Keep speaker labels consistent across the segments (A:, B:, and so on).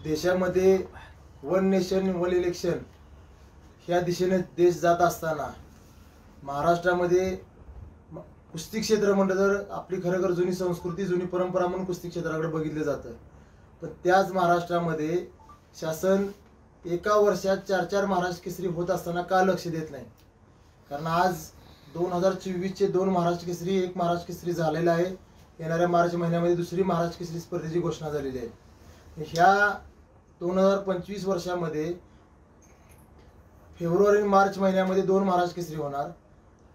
A: देशामध्ये one nation one election ह्या दिशेने देश जात असताना महाराष्ट्रामध्ये कुस्ती क्षेत्र म्हटलं तर आपली खरोखर जुनी संस्कृती जुनी परंपरा म्हणून कुस्ती क्षेत्राकडे बघितलं जातं। पण त्याच महाराष्ट्रामध्ये शासन एका वर्षात 4-4 महाराष्ट्र केसरी होत असताना का लक्ष देत नाही? कारण आज 2024चे 2 महाराष्ट्र केसरी, 1 महाराष्ट्र केसरी झालेला आहे। येणाऱ्या मार्च महिन्यामध्ये दुसरी महाराष्ट्र केसरी स्पर्धेची घोषणा झालेली आहे। ह्या 2025 वर्षामध्ये फेब्रुवारी मार्च महिन्यामध्ये 2 महाराष्ट्र केसरी होणार।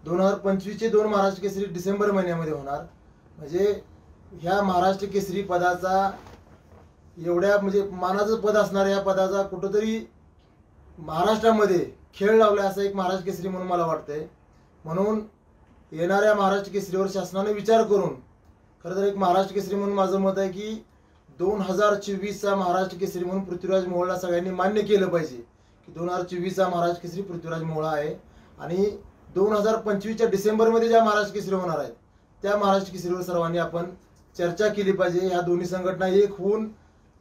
A: 2025चे 2 महाराष्ट्र केसरी डिसेंबर महिन्यामध्ये होणार। म्हणजे ह्या महाराष्ट्र केसरी पदाचा एवढ्या म्हणजे मानाचं पद असणाऱ्या या पदाचा कुठंतरी महाराष्ट्रामध्ये खेळ लावला असं एक महाराष्ट्र केसरी म्हणून मला वाटतंय। म्हणून येणाऱ्या महाराष्ट्र केसरीवर शासनाने विचार करून खरं तर एक महाराष्ट्र केसरी म्हणून माझं मत आहे की 2024चा महाराष्ट्र केसरी म्हणून पृथ्वीराज मोहोळला सगळ्यांनी मान्य केलं पाहिजे की 2024चा महाराष्ट्र केसरी पृथ्वीराज मोहोळा आहे। आणि 2025च्या डिसेंबरमध्ये ज्या महाराष्ट्र केसरी होणार आहेत त्या महाराष्ट्र केसरीवर सर्वांनी आपण चर्चा केली पाहिजे। ह्या दोन्ही संघटना एक होऊन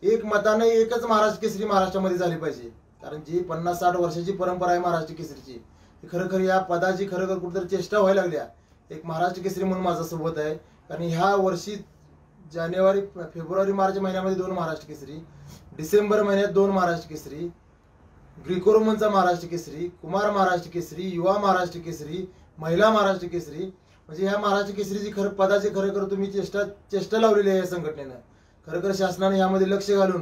A: एक मताने एकच महाराष्ट्र केसरी महाराष्ट्रामध्ये झाली पाहिजे। कारण जी 50-60 वर्षाची परंपरा आहे महाराष्ट्र केसरीची, खरोखर या पदाची खरोखर कुठेतरी चेष्टा व्हायला लागल्या। एक महाराष्ट्र केसरी म्हणून माझं सोबत आहे। कारण ह्या वर्षी फेब्रुवारी मार्च महिन्यामध्ये 2 महाराष्ट्र केसरी, डिसेंबर महिन्यात 2 महाराष्ट्र केसरी, ग्रीको रोमनचा महाराष्ट्र केसरी, कुमार महाराष्ट्र केसरी, युवा महाराष्ट्र केसरी, महिला महाराष्ट्र केसरी, म्हणजे ह्या महाराष्ट्र केसरीची पदाची खरोखर तुम्ही चेष्टा लावलेली आहे या संघटनेनं। खरोखर शासनाने यामध्ये लक्ष घालून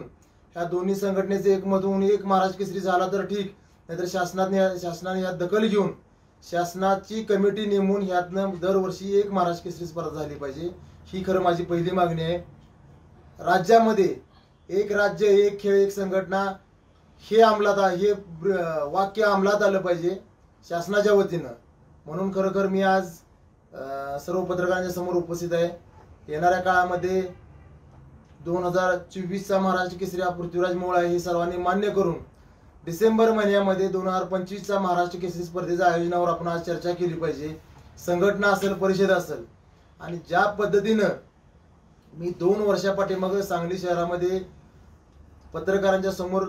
A: ह्या दोन्ही संघटनेचे एकमत होऊन एक महाराष्ट्र केसरी झाला तर ठीक, नाहीतर शासनाने यात दखल घेऊन शासनाची कमिटी नेमून ह्यातनं दरवर्षी 1 महाराष्ट्र केसरी स्पर्धा झाली पाहिजे। ही खरं माझी पहिली मागणी आहे। राज्यामध्ये एक राज्य एक खेळ एक संघटना हे वाक्य अंमलात आलं पाहिजे शासनाच्या वतीनं। म्हणून खरोखर मी आज सर्व पत्रकारांच्या समोर उपस्थित आहे। येणाऱ्या काळामध्ये 2024चा महाराष्ट्र केसरी हा पृथ्वीराज मोहोळ आहे हे सर्वांनी मान्य करून डिसेंबर महिन्यामध्ये 2025चा महाराष्ट्र केसरी स्पर्धेच्या आयोजनावर आपण आज चर्चा केली पाहिजे। संघटना असेल, परिषद असेल, आणि ज्या पद्धतीनं मी 2 वर्षापाठीमागे सांगली शहरामध्ये पत्रकारांच्या समोर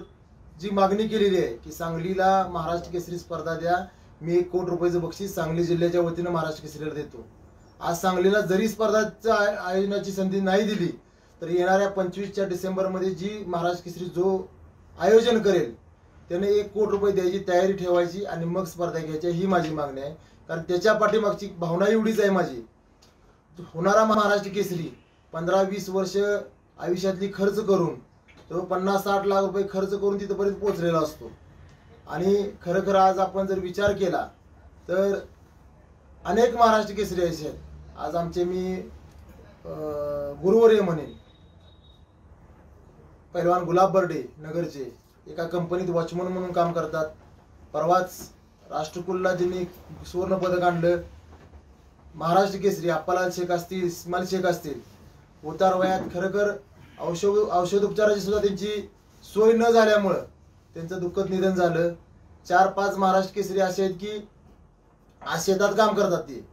A: जी मागणी केलेली आहे की सांगलीला महाराष्ट्र केसरी स्पर्धा द्या, मी 1 कोटी रुपयाचं बक्षीस सांगली जिल्ह्याच्या वतीनं महाराष्ट्र केसरीला देतो। आज सांगलीला जरी स्पर्धाच्या आयोजनाची संधी नाही दिली तर येणाऱ्या 25च्या डिसेंबरमध्ये जी महाराष्ट्र केसरी जो आयोजन करेल त्याने 1 कोटी रुपये द्यायची तयारी ठेवायची आणि मग स्पर्धा घ्यायची, ही माझी मागणी आहे। कारण त्याच्या पाठीमागची भावना एवढीच आहे माझी, होणारा महाराष्ट्र केसरी 15-20 वर्ष आयुष्यातली खर्च करून तो 50-60 लाख रुपये खर्च करून तिथपर्यंत पोहोचलेला असतो। आणि खरोखर आज आपण जर विचार केला तर अनेक महाराष्ट्र केसरी असे आहेत। आज आमचे मी गुरुवर्य म्हणेन पैलवान गुलाब बर्डे नगरचे एका कंपनीत वॉचमन म्हणून काम करतात। परवाच राष्ट्रकुलला ज्यांनी सुवर्ण पदक आणलं, महाराष्ट्र केसरी अप्पालाल शेख असतील, इस्माईल शेख असतील, उतार वयात खरोखर औषधोपचाराची सुद्धा त्यांची सोय न झाल्यामुळं त्यांचं दुःखद निधन झालं। 4-5 महाराष्ट्र केसरी असे आहेत की आज शेतात काम करतात ते।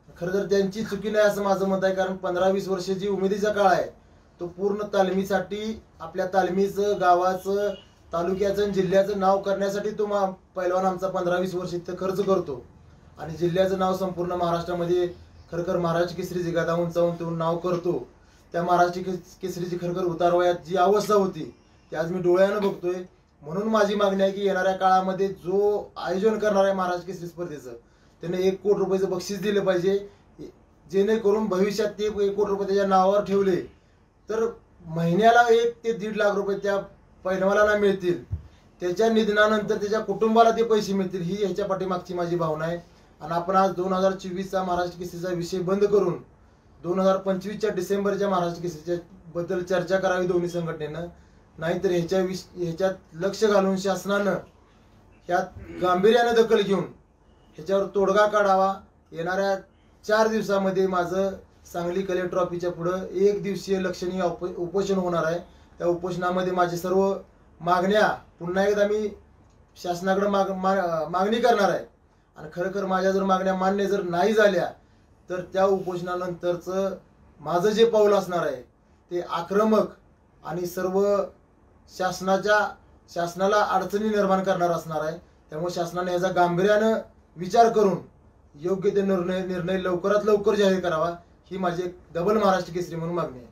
A: खरं तर त्यांची चुकी नाही असं माझं मत आहे। कारण 15-20 वर्षाची उमेदीचा काळ आहे तो पूर्ण तालमीसाठी, आपल्या तालमीचं, गावाचं, तालुक्याचं, जिल्ह्याचं नाव करण्यासाठी तो पैलवान आमचा 15-20 वर्ष इथं खर्च करतो। आणि जिल्ह्याचं नाव संपूर्ण महाराष्ट्रामध्ये खरोखर महाराष्ट्र केसरी जिगाता उंचावून तो नाव करतो। त्या महाराष्ट्र केसरीची खरोखर उतारवयात जी अवस्था होती ती आज मी डोळ्यानं बघतोय। म्हणून माझी मागणी आहे की येणाऱ्या काळामध्ये जो आयोजन करणार आहे महाराष्ट्र केसरी स्पर्धेचं त्याने 1 कोटी रुपयाचं बक्षीस दिलं पाहिजे, जेणेकरून भविष्यात ते 1 कोटी रुपये त्याच्या नावावर ठेवले तर महिन्याला 1 ते 1.5 लाख रुपये त्या पैलवानाला मिळतील। त्याच्या निधनानंतर त्याच्या कुटुंबाला ते पैसे मिळतील, ही ह्याच्या पाठीमागची माझी भावना आहे। आणि आपण आज 2024चा महाराष्ट्र केसरीचा विषय बंद करून 2025च्या डिसेंबरच्या महाराष्ट्र केसरीच्या बद्दल चर्चा करावी दोन्ही संघटनेनं। नाहीतर ह्याच्यात लक्ष घालून शासनानं ह्यात गांभीर्याने दखल घेऊन ह्याच्यावर तोडगा काढावा। येणाऱ्या 4 दिवसामध्ये माझं सांगली कलेक्टर ऑफिसच्या पुढं 1 दिवसीय लक्षणीय उपोषण होणार आहे। त्या उपोषणामध्ये माझे सर्व मागण्या पुन्हा एकदा मी शासनाकडे मागणी करणार आहे। आणि खरोखर माझ्या जर मागण्या मान्य जर नाही झाल्या तर त्या उपोषणानंतरचं माझं जे पाऊल असणार आहे ते आक्रमक आणि सर्व शासनाला अडचणी निर्माण करणार असणार आहे. त्यामुळे शासनाने याचा गांभीर्यानं विचार करून योग्य ते निर्णय लवकरात लवकर जाहीर करावा, ही माझी एक डबल महाराष्ट्र केसरी म्हणून मागणी आहे.